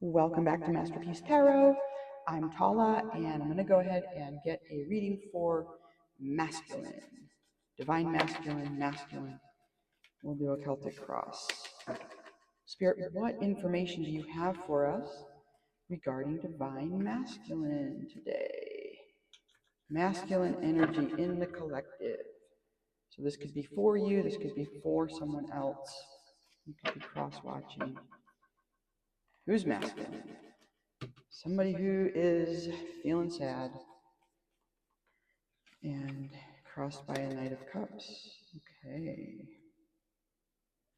Welcome back to Masterpiece Tarot. I'm Tala, and I'm going to go ahead and get a reading for masculine. Divine masculine, masculine. We'll do a Celtic cross. Spirit, what information do you have for us regarding divine masculine today? Masculine energy in the collective. So this could be for you, this could be for someone else. You could be cross-watching. Who's masculine? Somebody who is feeling sad and crossed by a Knight of Cups. Okay.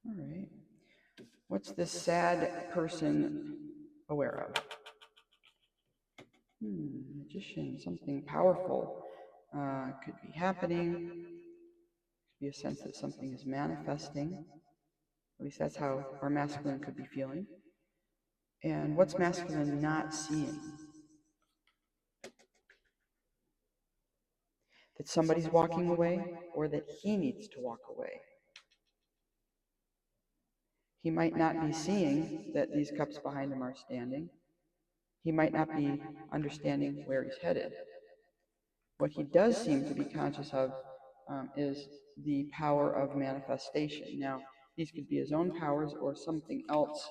All right. What's this sad person aware of? Magician, something powerful could be happening. Could be a sense that something is manifesting. At least that's how our masculine could be feeling. And what's masculine not seeing? That somebody's walking away or that he needs to walk away. He might not be seeing that these cups behind him are standing. He might not be understanding where he's headed. What he does seem to be conscious of is the power of manifestation. Now, these could be his own powers or something else.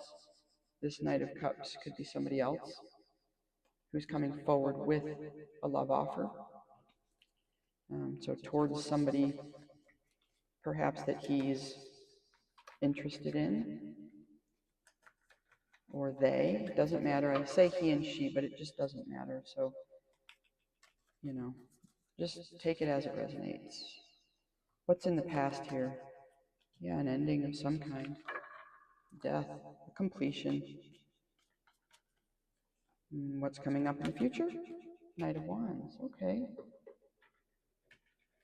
This Knight of Cups could be somebody else who's coming forward with a love offer. So towards somebody perhaps that he's interested in, or they. It doesn't matter. I say he and she, but it just doesn't matter. So, just take it as it resonates. What's in the past here? Yeah, an ending of some kind. Death, a completion. What's coming up in the future? Knight of Wands. Okay.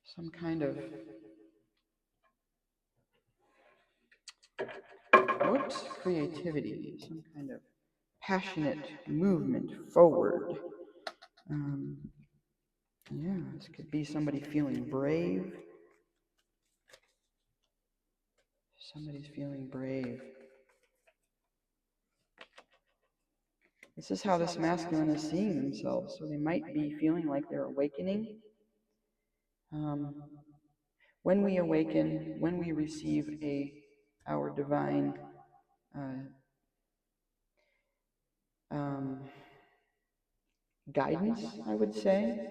Some kind of creativity, some kind of passionate movement forward. Yeah, this could be somebody feeling brave. Somebody's feeling brave. This is how this masculine is seeing themselves. So they might be feeling like they're awakening. When we awaken, when we receive our divine guidance, I would say.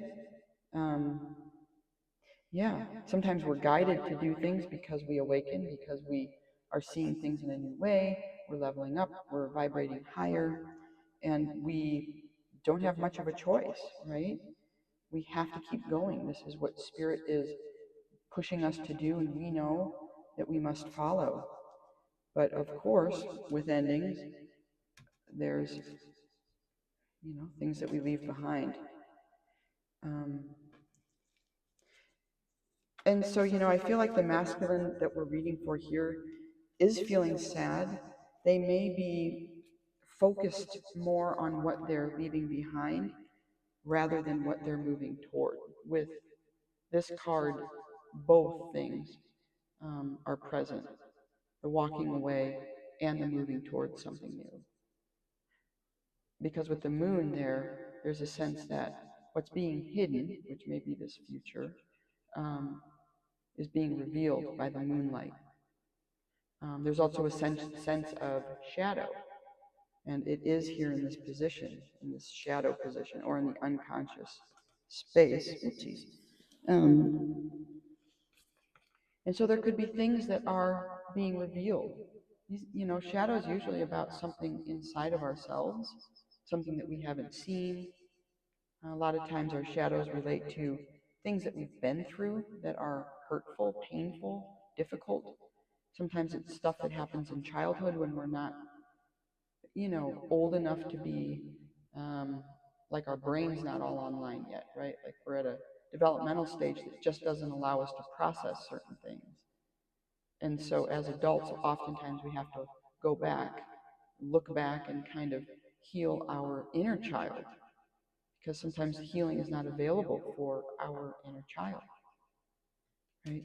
Yeah, sometimes we're guided to do things because we awaken, because we are seeing things in a new way, we're leveling up, we're vibrating higher, and we don't have much of a choice, right? We have to keep going. This is what Spirit is pushing us to do, and we know that we must follow. But of course, with endings, there's things that we leave behind. And so, I feel like the masculine that we're reading for here is feeling sad. They may be focused more on what they're leaving behind rather than what they're moving toward. With this card, both things are present. The walking away and the moving towards something new. Because with the moon there's a sense that what's being hidden, which may be this future, is being revealed by the moonlight. There's also a sense of shadow, and it is here in this position, in this shadow position, or in the unconscious space. And so there could be things that are being revealed. Shadow is usually about something inside of ourselves, something that we haven't seen. A lot of times our shadows relate to things that we've been through that are hurtful, painful, difficult. Sometimes it's stuff that happens in childhood when we're not, old enough to be, like our brain's not all online yet, right? Like we're at a developmental stage that just doesn't allow us to process certain things. And so as adults, oftentimes we have to go back, look back, and kind of heal our inner child, because sometimes healing is not available for our inner child, right?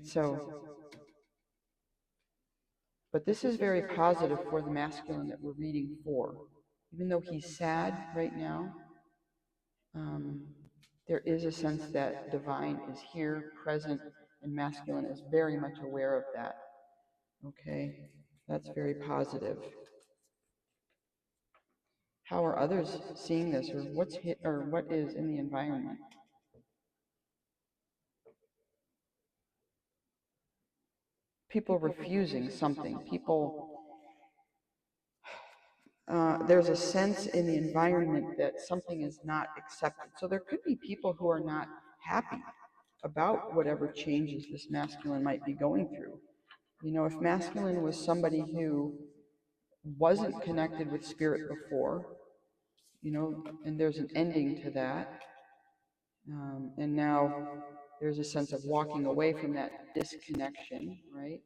But this is very positive for the masculine that we're reading for. Even though he's sad right now, um, there is a sense that divine is here, present, and masculine is very much aware of that. Okay, that's very positive. How are others seeing this, or what's hit, or what is in the environment? People refusing something. People, there's a sense in the environment that something is not accepted. So there could be people who are not happy about whatever changes this masculine might be going through. You know, if masculine was somebody who wasn't connected with spirit before, you know, and there's an ending to that, and now there's a sense of walking away from that disconnection, right,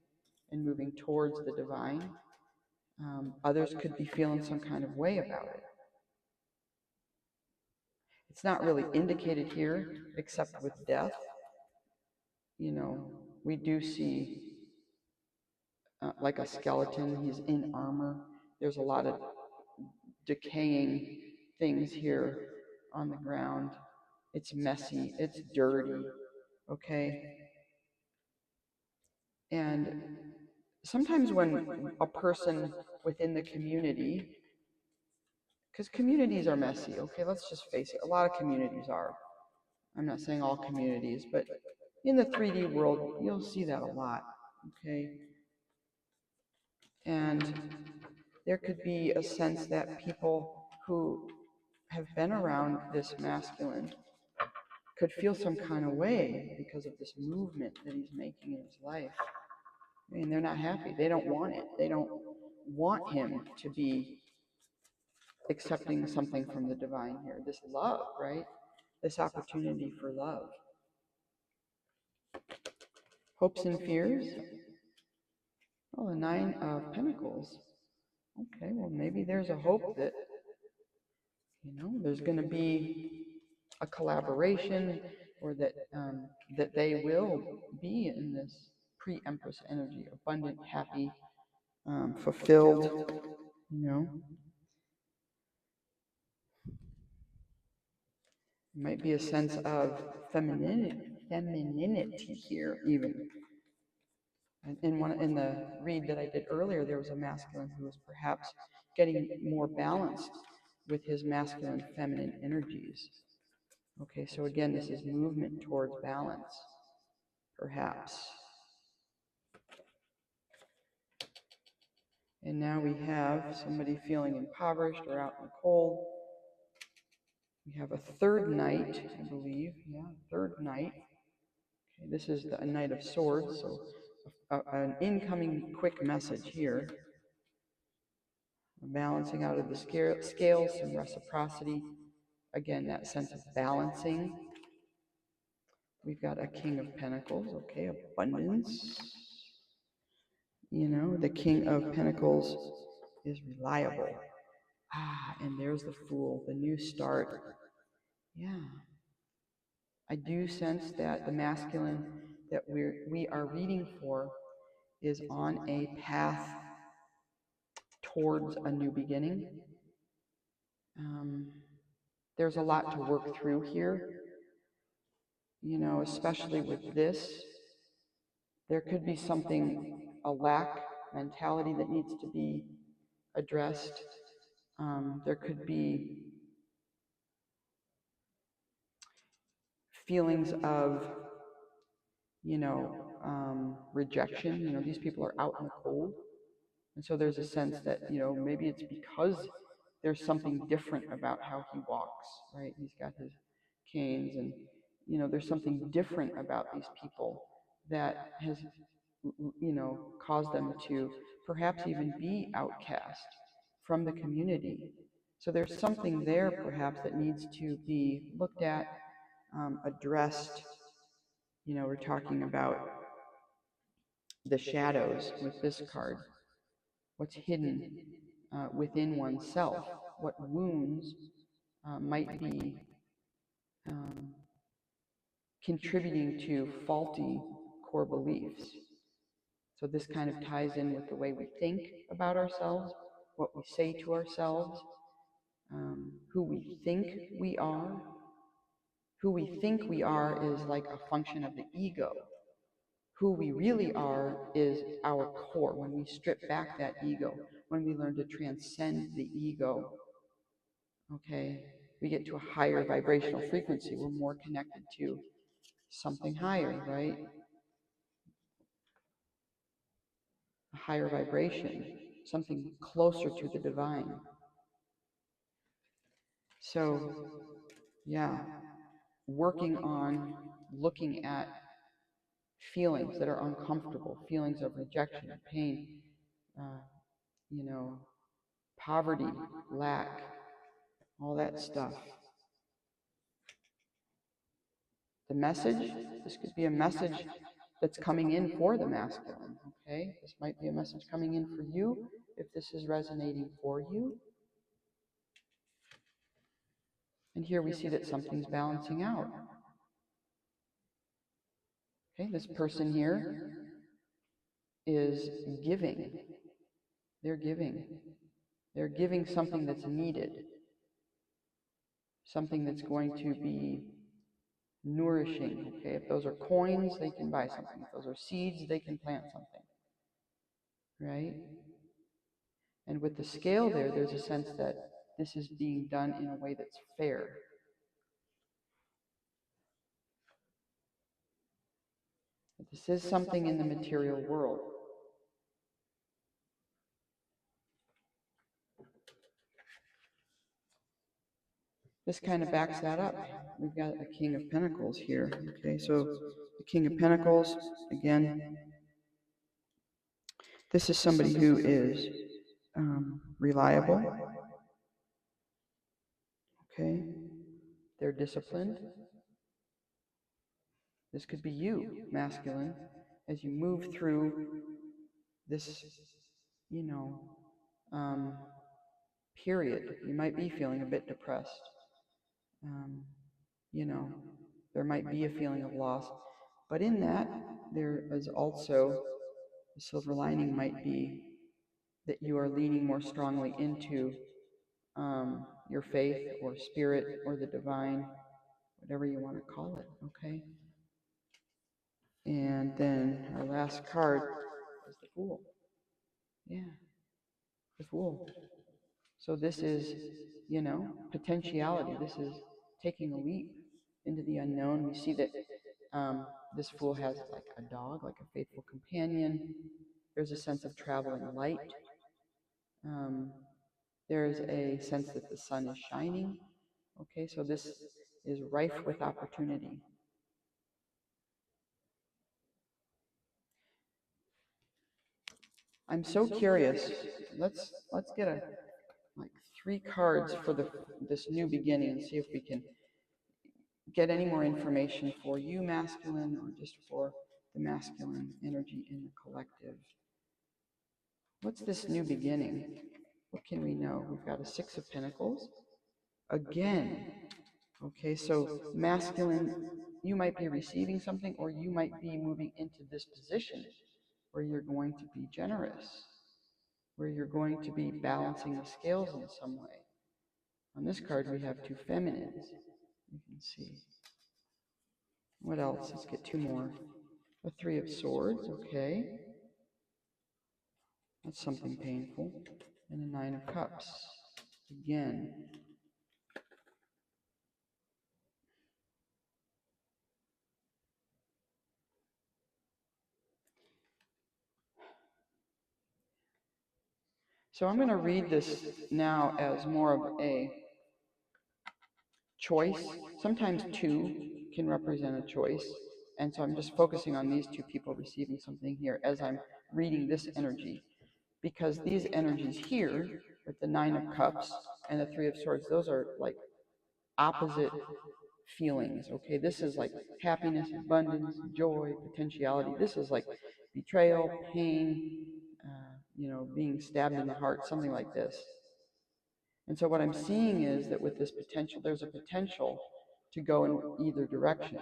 and moving towards the divine. Others could be feeling some kind of way about it. It's not really indicated here, except with death. You know, we do see like a skeleton, he's in armor. There's a lot of decaying things here on the ground. It's messy, it's dirty, okay? And sometimes when a person within the community, because communities are messy, okay, let's just face it, a lot of communities are. I'm not saying all communities, but in the 3D world, you'll see that a lot, okay? And there could be a sense that people who have been around this masculine could feel some kind of way because of this movement that he's making in his life. I mean, they're not happy. They don't want it. They don't want him to be accepting something from the divine here. This love, right? This opportunity for love. Hopes and fears. Oh, the Nine of Pentacles. Okay, well, maybe there's a hope that, you know, there's going to be a collaboration, or that that they will be in this pre-Empress energy, abundant, happy, fulfilled, you know. It might be a sense of femininity here, even. In the read that I did earlier, there was a masculine who was perhaps getting more balanced with his masculine feminine energies. Okay, so again, this is movement towards balance, perhaps. And now we have somebody feeling impoverished or out in the cold. We have a third knight, I believe. Yeah, third knight. Okay, this is a Knight of Swords, so an incoming quick message here. Balancing out of the scales, some reciprocity. Again, that sense of balancing. We've got a King of Pentacles, okay, abundance. You know, the King of Pentacles is reliable. Ah, and there's the Fool, the new start. Yeah. I do sense that the masculine that we are reading for is on a path towards a new beginning. There's a lot to work through here, you know, especially with this. There could be something, a lack mentality that needs to be addressed. There could be feelings of, you know, rejection. You know, these people are out in the cold. And so there's a sense that, you know, maybe it's because there's something different about how he walks, right? He's got his canes, and, you know, there's something different about these people that has, you know, caused them to perhaps even be outcast from the community. So there's something there perhaps that needs to be looked at, addressed. You know, we're talking about the shadows with this card. What's hidden within oneself, what wounds might be contributing to faulty core beliefs. So this kind of ties in with the way we think about ourselves, what we say to ourselves, who we think we are. Who we think we are is like a function of the ego. Who we really are is our core. When we strip back that ego, when we learn to transcend the ego, okay, we get to a higher vibrational frequency. We're more connected to something higher, right? A higher vibration, something closer to the divine. So, yeah, working on looking at feelings that are uncomfortable, feelings of rejection, pain, uh, you know, poverty, lack, all that stuff. The message, this could be a message that's coming in for the masculine, okay? This might be a message coming in for you if this is resonating for you. And here we see that something's balancing out. Okay, this person here is giving. They're giving. They're giving something that's needed, something that's going to be nourishing. Okay, if those are coins, they can buy something. If those are seeds, they can plant something. Right? And with the scale there, there's a sense that this is being done in a way that's fair. This is something in the material world. This kind of backs that up. We've got a King of Pentacles here. Okay, so the King of Pentacles, again, this is somebody who is reliable. Okay, they're disciplined. This could be you, masculine, as you move through this, you know, period. You might be feeling a bit depressed. You know, there might be a feeling of loss. But in that, there is also the silver lining might be that you are leaning more strongly into your faith or spirit or the divine, whatever you want to call it, okay? And then our last card is the Fool. Yeah, the Fool. So this is, you know, potentiality. This is taking a leap into the unknown. We see that this Fool has like a dog, like a faithful companion. There's a sense of traveling light. There's a sense that the sun is shining. Okay, so this is rife with opportunity. I'm so curious. Let's get like 3 cards for this new beginning and see if we can get any more information for you, masculine, or just for the masculine energy in the collective. What's this new beginning? What can we know? We've got a 6 of Pentacles. Again, okay, so masculine, you might be receiving something, or you might be moving into this position where you're going to be generous, where you're going to be balancing the scales in some way. On this card, we have 2 feminines. You can see. What else? Let's get 2 more. A 3 of Swords, okay. That's something painful. And a 9 of Cups. Again. So I'm going to read this now as more of a choice. Sometimes 2 can represent a choice. And so I'm just focusing on these 2 people receiving something here as I'm reading this energy. Because these energies here, with the 9 of Cups and the 3 of Swords, those are like opposite feelings, okay? This is like happiness, abundance, joy, potentiality. This is like betrayal, pain, you know, being stabbed in the heart, something like this. And so what I'm seeing is that with this potential, there's a potential to go in either direction.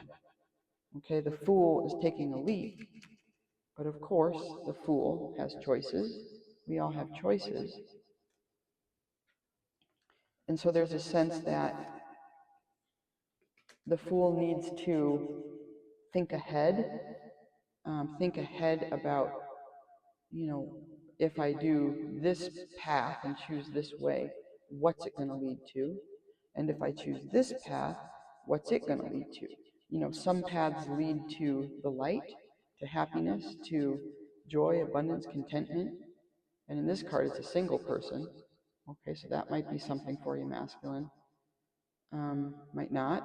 Okay, the Fool is taking a leap. But of course, the Fool has choices. We all have choices. And so there's a sense that the Fool needs to think ahead, about, if I do this path and choose this way, what's it going to lead to? And if I choose this path, what's it going to lead to? Some paths lead to the light, to happiness, to joy, abundance, contentment. And in this card, it's a single person. Okay, so that might be something for you, masculine. Might not.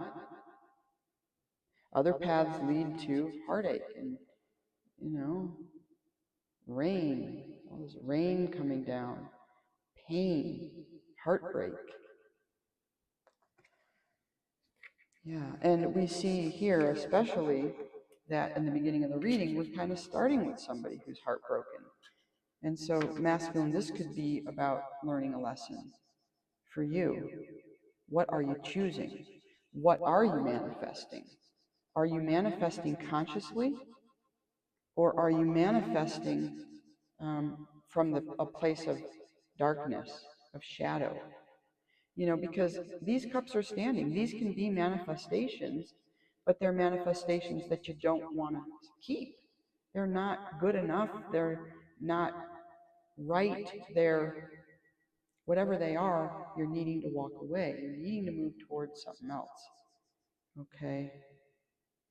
Other paths lead to heartache and, rain, all this rain coming down, pain, heartbreak. Yeah, and we see here especially that in the beginning of the reading, we're kind of starting with somebody who's heartbroken. And so, masculine, this could be about learning a lesson for you. What are you choosing? What are you manifesting? Are you manifesting consciously? Or are you manifesting from a place of darkness, of shadow? Because these cups are standing. These can be manifestations, but they're manifestations that you don't want to keep. They're not good enough. They're not right. They're whatever they are, you're needing to walk away. You're needing to move towards something else. Okay?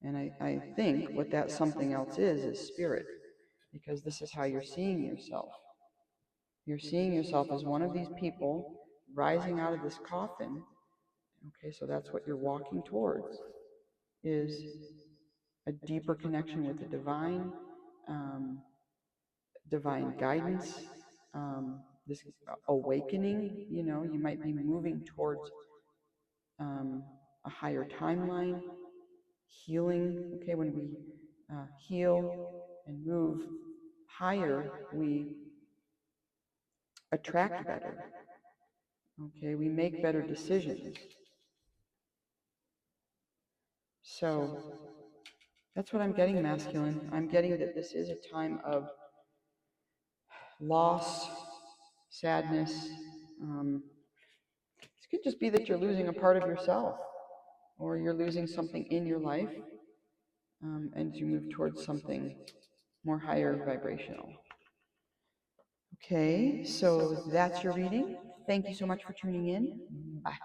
And I think what that something else is spirit, because this is how you're seeing yourself. You're seeing yourself as one of these people rising out of this coffin. Okay, so that's what you're walking towards, is a deeper connection with the divine, divine guidance, this awakening. You might be moving towards a higher timeline, healing. Okay, when we heal and move higher, we attract better. Okay, we make better decisions. So that's what I'm getting, masculine. I'm getting that this is a time of loss, sadness. This could just be that you're losing a part of yourself, or you're losing something in your life, and you move towards something more higher vibrational. Okay, so that's your reading. Thank you so much for tuning in. Bye.